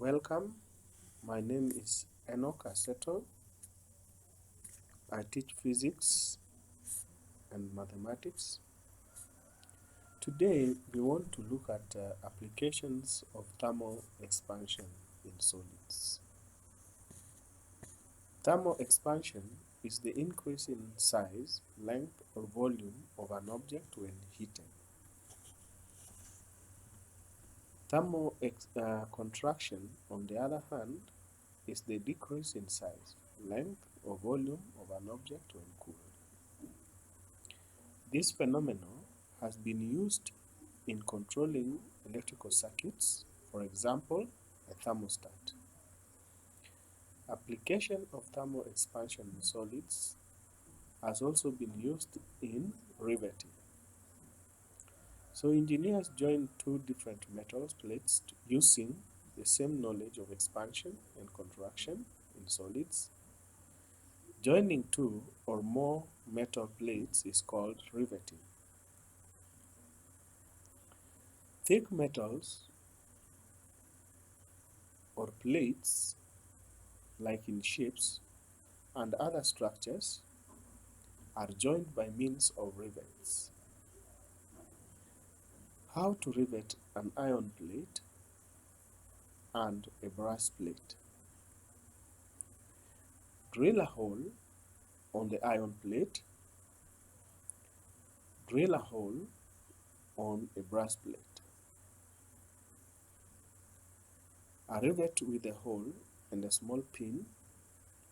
Welcome. My name is Enoch Aseto. I teach physics and mathematics. Today we want to look at applications of thermal expansion in solids. Thermal expansion is the increase in size, length, or volume of an object when heated. Thermal contraction, on the other hand, is the decrease in size, length, or volume of an object when cooled. This phenomenon has been used in controlling electrical circuits, for example, a thermostat. Application of thermal expansion in solids has also been used in riveting. So engineers join two different metal plates using the same knowledge of expansion and contraction in solids. Joining two or more metal plates is called riveting. Thick metals or plates, like in ships and other structures, are joined by means of rivets. How to rivet an iron plate and a brass plate? Drill a hole on the iron plate, drill a hole on a brass plate. A rivet with a hole and a small pin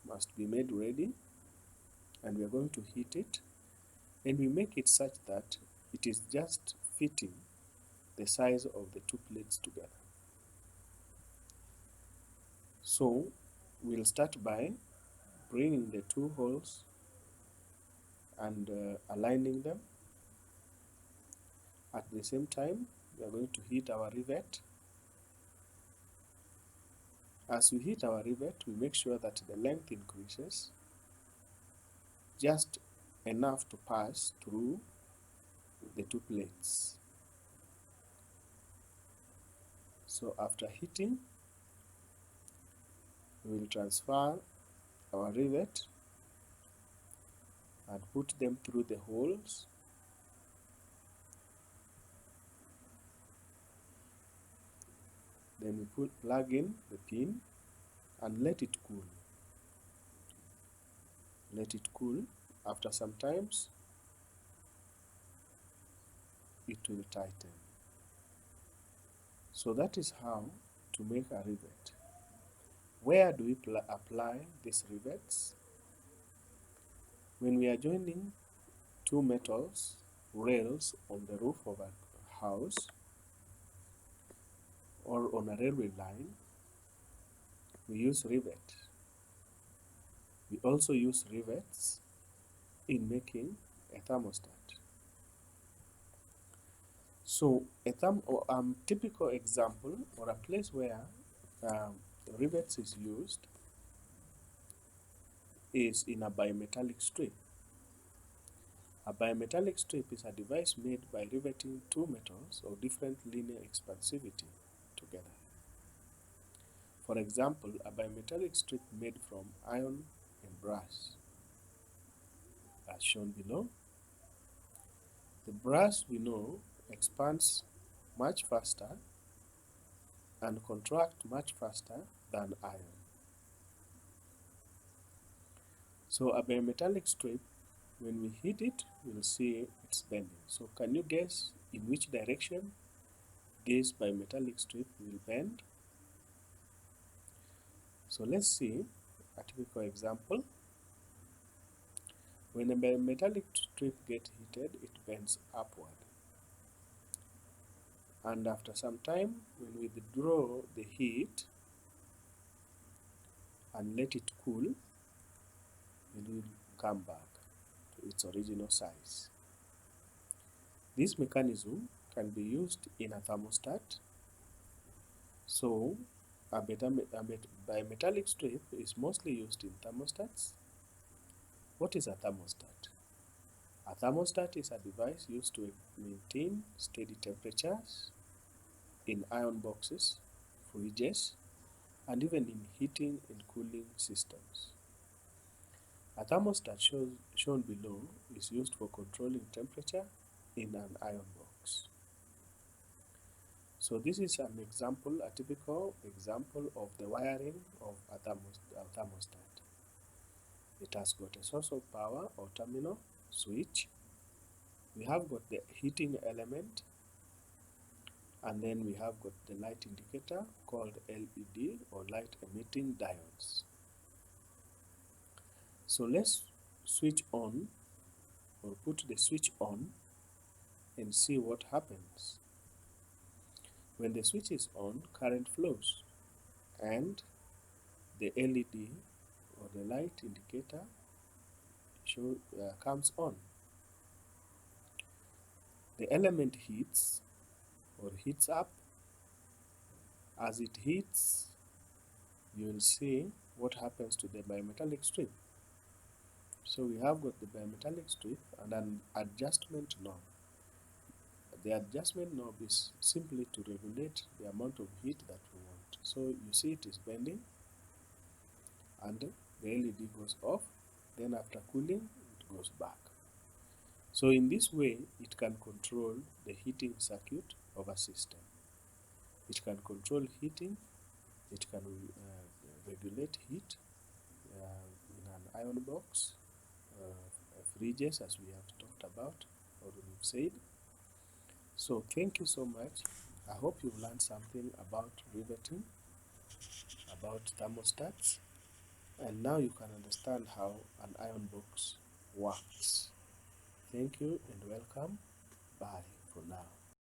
must be made ready, and we are going to heat it, and we make it such that it is just fitting the size of the two plates together. So we'll start by bringing the two holes and aligning them. At the same time, we are going to heat our rivet. As we heat our rivet, we make sure that the length increases just enough to pass through the two plates. So after heating, we will transfer our rivet and put them through the holes. Then we plug in the pin and let it cool. Let it cool. After some times, it will tighten. So that is how to make a rivet. Where do we apply these rivets? When we are joining two metals rails on the roof of a house or on a railway line, we use rivet. We also use rivets in making a thermostat. So a typical example or a place where rivets is used is in a bimetallic strip. A bimetallic strip is a device made by riveting two metals of different linear expansivity together. For example, a bimetallic strip made from iron and brass, as shown below. The brass, we know, expands much faster and contracts much faster than iron. So a bimetallic strip, when we heat it, we'll see it's bending. So can you guess in which direction this bimetallic strip will bend? So let's see a typical example. When a bimetallic strip gets heated, it bends upward. And after some time, when we withdraw the heat and let it cool, it will come back to its original size. This mechanism can be used in a thermostat. So a bimetallic strip is mostly used in thermostats. What is a thermostat? A thermostat is a device used to maintain steady temperatures in iron boxes, fridges, and even in heating and cooling systems. A thermostat shown below is used for controlling temperature in an iron box. So this is an example, a typical example of the wiring of a thermostat. It has got a source of power or terminal switch. We have got the heating element, and then we have got the light indicator called LED or light emitting diodes. So let's switch on or put the switch on and see what happens. When the switch is on, current flows and the LED or the light indicator comes on. The element heats or heats up. As it heats, you will see what happens to the bimetallic strip. So we have got the bimetallic strip and an adjustment knob. The adjustment knob is simply to regulate the amount of heat that we want. So you see it is bending and the LED goes off, then after cooling it goes back. So in this way it can control the heating circuit of a system. It can control heating, it can regulate heat in an iron box, fridges as we have talked about or we've said. So thank you so much. I hope you've learned something about riveting, about thermostats, and now you can understand how an iron box works. Thank you and welcome. Bye for now.